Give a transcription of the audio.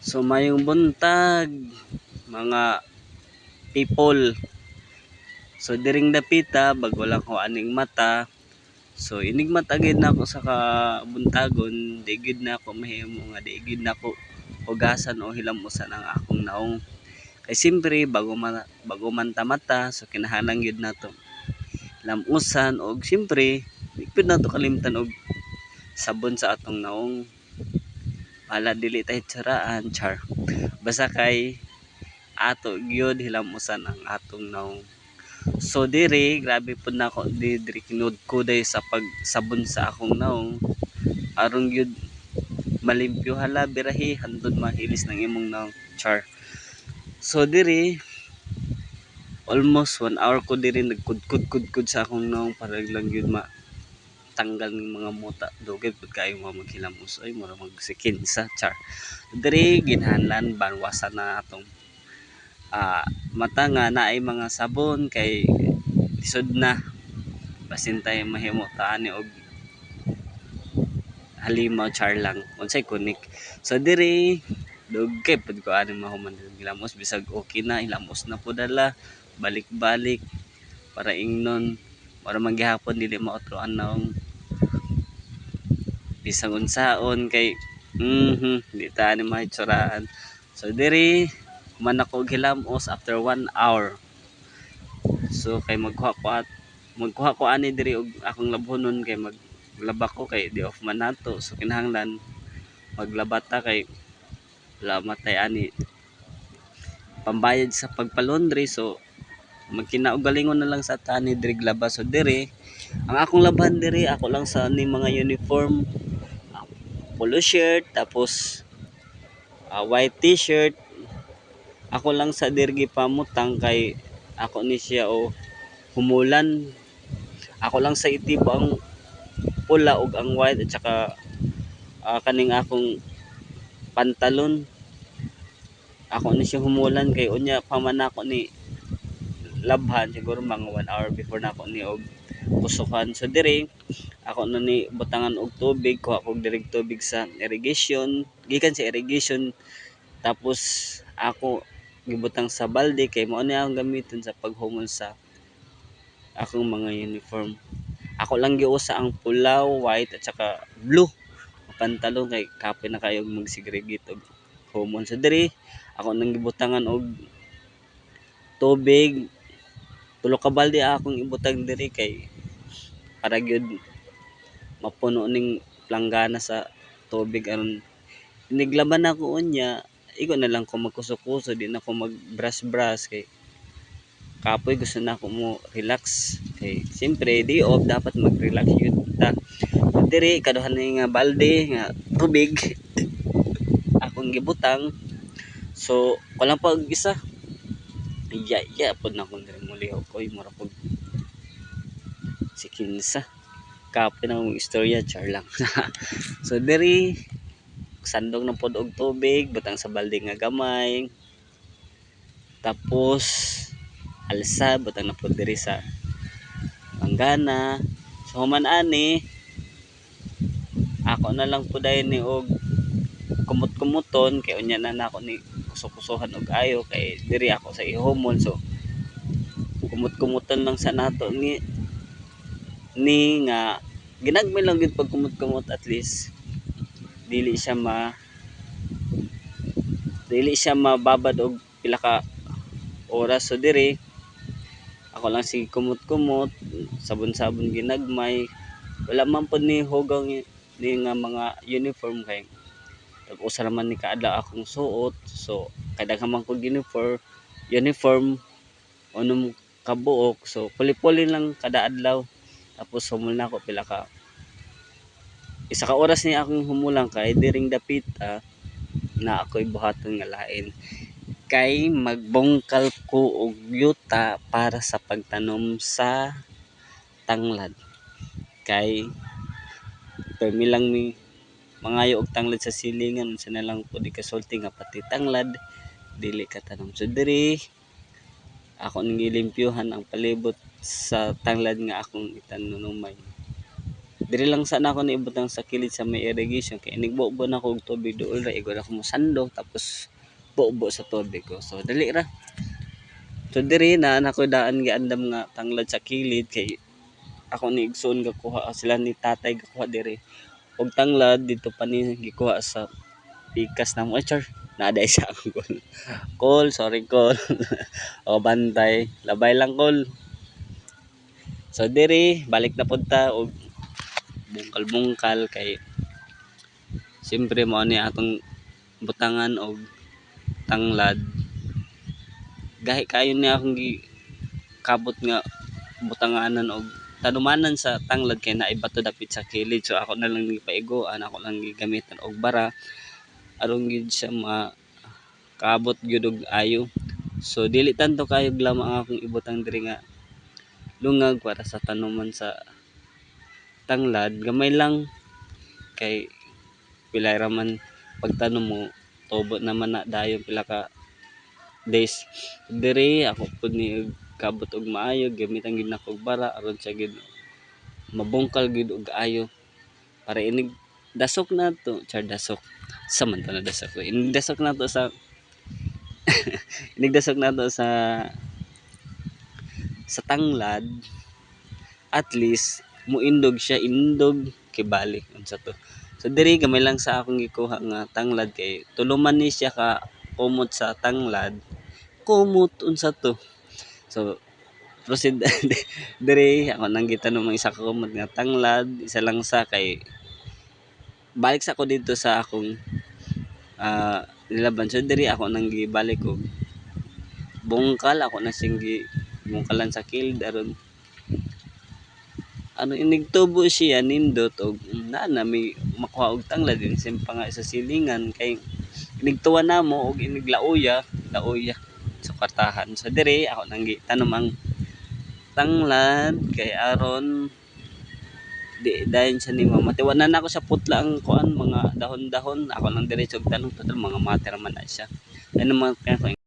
So mayong buntag mga people. So diring dapita bago lang ko aning mata. So inigmat agad na ako sa kabuntagon, digid na ako mahimo nga digid na ako hugasan o hilamusan ang akong naong. Kay simpre bago man ta mata, so kinahanglan gyud nato lamusan og simpre pud nato kalimtan og sabon sa atong naong. Wala dili tay tsaraan char. Basta kay ato gyud hilamusan ang atong naong. So diri grabe pud nako diri kinudkuday sa pagsabon sa akong naong aron gyud malimpyo hala birahi hantod mahilis ng imong naong char. So diri almost 1 hour ko diri nagkudkod sa akong naong para lang gyud tanggal ng mga muta dugay pud kayo mga maghilamos ay mura magsikin sa char. Diri ginhanlan banwasan na atong mata nga naay mga sabon kay lisod na basin tay mahimo ta ani og halimaw char lang unsay kunik. So diri dugay pud ko ani mahuman hilamos bisag okay na hilamos na pud dala balik-balik para ingnon para maghapon dili maotroan naong bisag unsaon kay di ta ani mahitsuraan. So diri man ako hilamos after 1 hour. So kay magkuha ko ani diri og akong labhonon kay maglaba ko kay di off man nato. So kinahanglan maglaba ta kay wala matay ani pambayad sa pagpalondry. So magkinaugalingon na lang sa tani diri glaba. So diri ang akong labhan diri ako lang sa ni mga uniform, polo shirt tapos white t-shirt. Ako lang sa diri pamutang kay ako ni siya o humulan. Ako lang sa itibo ang pula ug ang white at saka kaning akong pantalon. Ako ni siya humulan kay unya pa man ako ni labhan siguro mga 1 hour before na ako ni og kusukan. So diri ako na ni butangan og tubig, kuha ko direct tubig sa irrigation, gikan sa irrigation tapos ako gibutang sa balde kay mao ni akong gamiton sa paghumol sa akong mga uniform. Ako lang giusa ang pula, white at saka blue pantalon kay kapoy na kayo magsegregate og humon. So diri ako nang gibutangan og tubig, tulo ka balde akong ibutang diri kay para gyud mapuno ning planggana sa tubig aron niglaban ako unya igo na lang ko magkuso-kuso di na ko mag-brush kay kapoy gusto na ako mo relax kay siyempre di off dapat mag-relax yun ta. Diri kaduhan ni nga balde nga tubig akong gibutang. So kulang pag isa iya pud na akong diri muliho koy mura pud si kinsa kapoy na akong istorya char lang. So diri sandong na pod og tubig butang sa balde nga gamay tapos alsa butang na pod diri sa panggana. So human ani ako na lang pud ni og kumot-kumuton kay unya na nako ni kusog-kusohan og ayo kay diri ako sa ihumol. So kumot-kumuton lang sa nato ni nga ginagmay lang gid pag kumot-kumot at least dili siya mababad og pila ka oras. So diri ako lang sige kumot-kumot sabon-sabon ginagmay wala man pud ni hugaw ni nga mga uniform kay usa naman ni kaadlaw akong suot. So kada man ko uniform unom kabuok. So puli-puli lang kada adlaw tapos humol na ako pila ka isa ka oras ni akong humulang kay diring dapita na ako'y buhaton nga lain kay magbungkal ko og yuta para sa pagtanom sa tanglad kay permi lang mi mangayo og tanglad sa silingan unsa na lang pud ikasulti nga pati tanglad dili katanom. So diri ako nang gilimpyuhan ang palibot sa tanglad nga akong itanunumay. Diri lang sana ako niibutang sa kilid sa may irrigation kay nigbuo na ko og tubig dool ra igo na ko mo sandok tapos buo sa tubig ko. So dali ra. So diri na nako daan giandam nga tanglad sa kilid kay ako ni igsoon gakuha sila ni tatay gakuha diri. Og tanglad dito pa ni gikuha sa pikas na mo char. Naaday sa akong call. Call, sorry call. O bantay, labay lang call. So diri balik na punta og bungkal-bungkal kay siyempre mo ni atong butangan og tanglad. Gahi kayo ni akong kabot nga butanganan og tanumanan sa tanglad kay naay bato dapit sa kilid. So ako na lang gipaiguan, ako lang gigamitan og bara aron gid siya makaabot gyud og ayo. So dili tanto kayo lamang akong ibutang diri nga lungag para sa tanuman sa tanglad, gamay lang kay pila ra man pagtanom mo tubo naman na dayon pila ka days diri ako pud ni kabot og maayo gamitan gid nako og bara aron sa gid mabungkal gid og ayo para inig dasok na to char dasok sa man to na dasok ko inig dasok na to sa inig dasok na to sa tanglad at least muindog siya indog kay balik unsa to. So diri gamay lang sa akong gikuha nga tanglad kay tuluman ni siya ka kumot sa tanglad. Kumot unsa to. So proceed diri ako nang gitanom ang isa ka kumot nga tanglad, isa lang sa kay balik sa ko dito sa akong nilaban. So diri ako nang gibalik og bungkal ako na sing bungkalan sa kilid aron ano inigtubo siya nindot og na may makuha og tanglad din simpa nga sa silingan kay inigtuwa namo og iniglauya sa kwartahan. So dire ako nang gitanom ang tanglad kay aron di dayon siya ni matiwanan ako sa putla ang kuan mga dahon-dahon ako lang diretso og tanong total mga mater man na siya ano man kaya